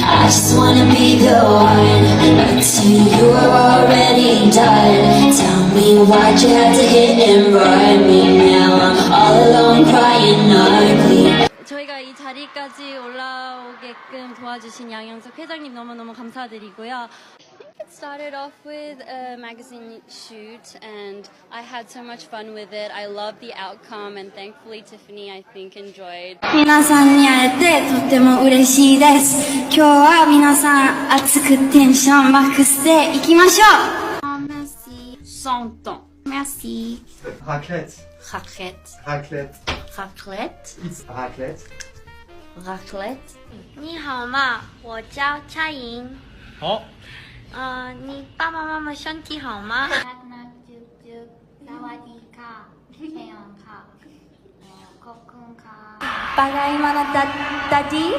I just wanna be the one, but to you are already done. Tell me why'd you have to hit and run me now? I'm all alone crying ugly. 저희가 이 자리까지 올라오게끔 도와주신 양영석 회장님 너무너무 감사드리고요. It started off with a magazine shoot and I had so much fun with it. I loved the outcome and thankfully Tiffany I think enjoyed. 皆さんに会えてとても嬉しいです。今日は皆さん熱くテンションマックスでいきましょう。Merci. 100 ans. Merci. Raclette. Raclette. Raclette. Raclette. It's raclette. Raclette. 你好吗？我叫蔡莹。好。你爸爸妈妈身体好吗？Bagaimana tadi?